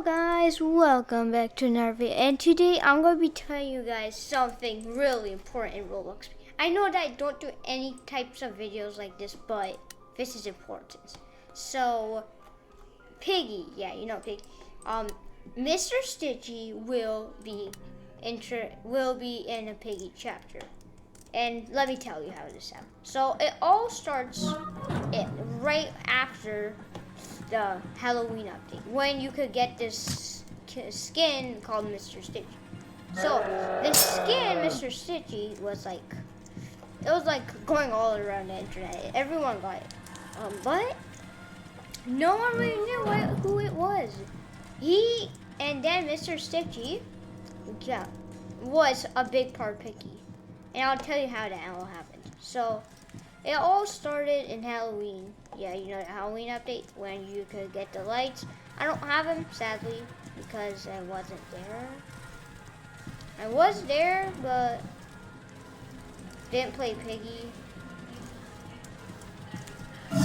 Hello guys, welcome back to another video, and today I'm going to be telling you guys something really important in Roblox. I know that I don't do any types of videos like this, but this is important. So, Piggy, yeah, you know Piggy. Mr. Stitchy will be in a Piggy chapter. And let me tell you how this happened. So it all starts right after the Halloween update, when you could get this skin called Mr. Stitchy. So the skin Mr. Stitchy was like, it was like going all around the internet. Everyone got it, but no one really knew who it was. And then Mr. Stitchy, yeah, was a big part of Piggy. And I'll tell you how that all happened. So, it all started in Halloween. Yeah, you know the Halloween update when you could get the lights. I don't have them, sadly, because I wasn't there. I was there, but didn't play Piggy. And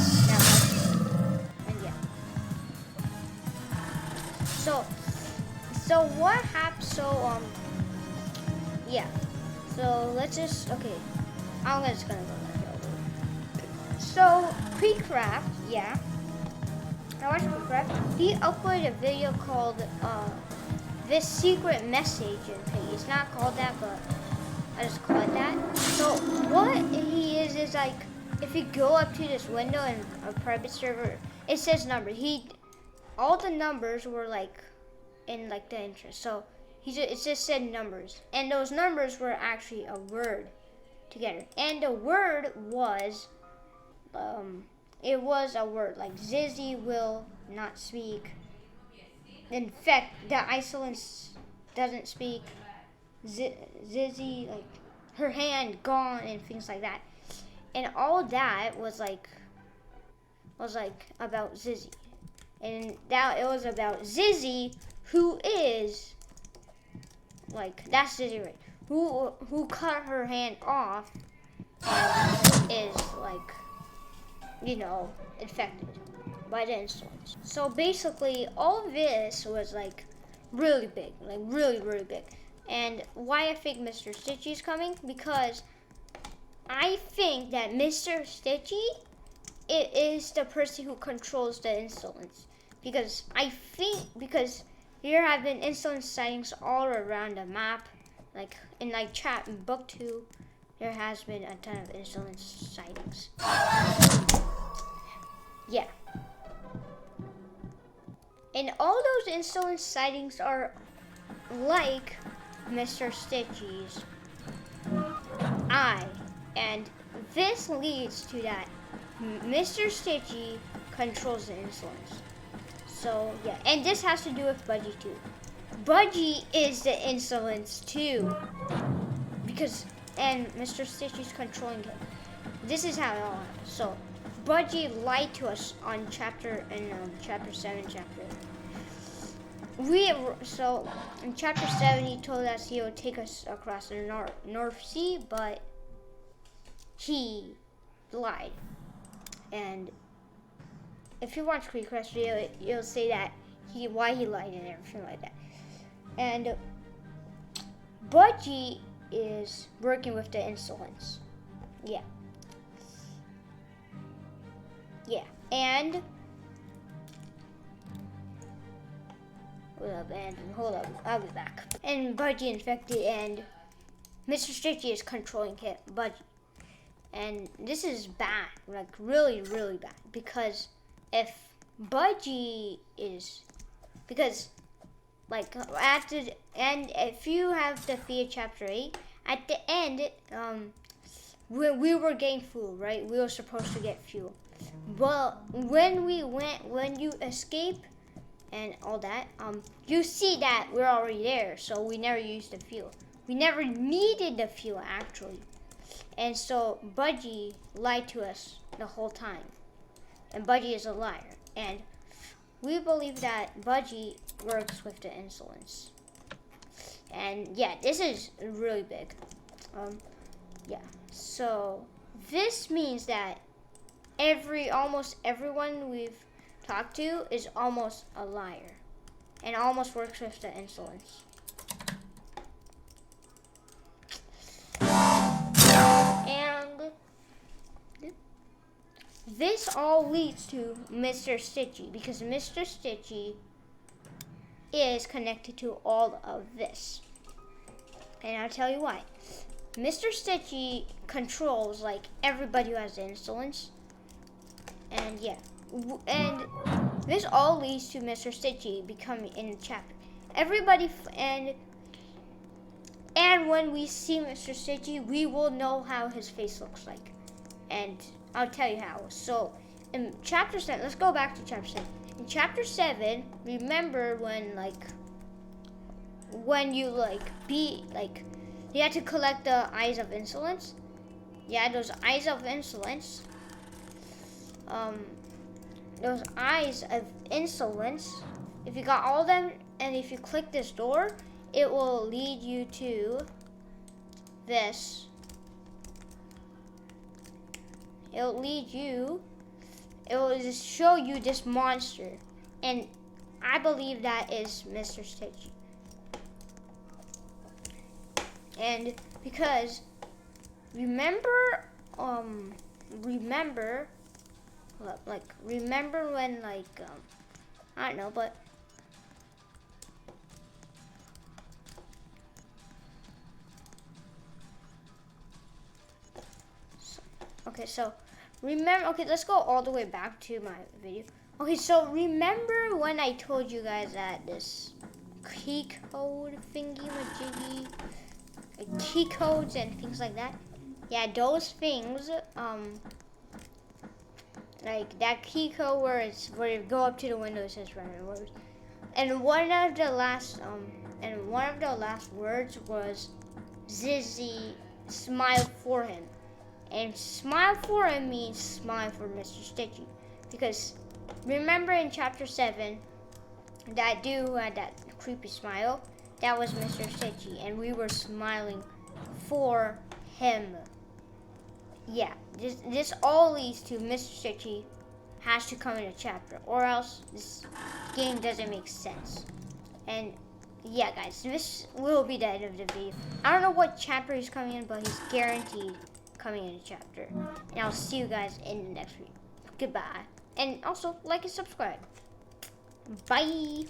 yeah. So what happened? Yeah. So let's just, okay, I'm just gonna go back over. So Creecraft, yeah, I watched Creecraft. He uploaded a video called this secret message in Piggy. It's not called that, but I just call it that. So what he is like, if you go up to this window in a private server, it says number. All the numbers were like in like the interest. So it just said numbers, and those numbers were actually a word together, and the word was, it was a word like Zizzy will not speak. In fact, the Iceland doesn't speak. Zizzy, like her hand gone and things like that, and all that was like about Zizzy, and that it was about Zizzy, who is. Like, that's Zizzy, right? Who cut her hand off and is, like, you know, infected by the insolence. So basically, all of this was, like, really big. Like, really, really big. And why I think Mr. Stitchy is coming? Because I think that Mr. Stitchy is the person who controls the insolence. Because there have been insolence sightings all around the map. Like in chat in book 2, there has been a ton of insolence sightings. Yeah. And all those insolence sightings are like Mr. Stitchy's eye. And this leads to that Mr. Stitchy controls the insolence. So, yeah, and this has to do with Budgie too. Budgie is the insolence too. And Mr. Stitchy's controlling him. This is how it all happened. So, Budgie lied to us on chapter 7 chapter. So, in chapter 7, he told us he would take us across the North Sea, but he lied. And if you watch Creecraft's video, you'll say that why he lied and everything like that. And Budgie is working with the insolence. Yeah. Yeah. And hold up, I'll be back. And Budgie infected, and Mr. Stitchy is controlling Budgie. And this is bad, like really, really bad, because if Budgie is, because like at the end, if you have defeated chapter 8, at the end, we were getting fuel, right? We were supposed to get fuel. But when you escape and all that, you see that we're already there, so we never used the fuel. We never needed the fuel actually. And so Budgie lied to us the whole time. And Budgie is a liar. And we believe that Budgie works with the insolence. And yeah, this is really big. Yeah. So this means that almost everyone we've talked to is almost a liar. and almost works with the insolence. And this all leads to Mr. Stitchy, because Mr. Stitchy is connected to all of this. And I'll tell you why. Mr. Stitchy controls like everybody who has the insolence. And yeah. And this all leads to Mr. Stitchy becoming in the chapter. Everybody and when we see Mr. Stitchy, we will know how his face looks like. And I'll tell you how. So in chapter 7, let's go back to chapter 7. In chapter 7, remember when you you had to collect the eyes of insolence? Yeah, those eyes of insolence. Those eyes of insolence, if you got all of them, and if you click this door, it will lead you to this. It will just show you this monster. And I believe that is Mr. Stitchy. And because remember when I don't know, but so remember, let's go all the way back to my video. Okay, so remember when I told you guys that this key code thingy-majiggy, key codes and things like that? Yeah, those things, like that key code where you go up to the window, it says random words. And one of the last words was Zizzy, smile for him. And smile for him means smile for Mr. Stitchy. Because remember in chapter 7, that dude who had that creepy smile, that was Mr. Stitchy, and we were smiling for him. Yeah, this all leads to Mr. Stitchy has to come in a chapter, or else this game doesn't make sense. And yeah, guys, this will be the end of the video. I don't know what chapter he's coming in, but he's guaranteed coming in a chapter. And I'll see you guys in the next video. Goodbye. And also, like and subscribe. Bye.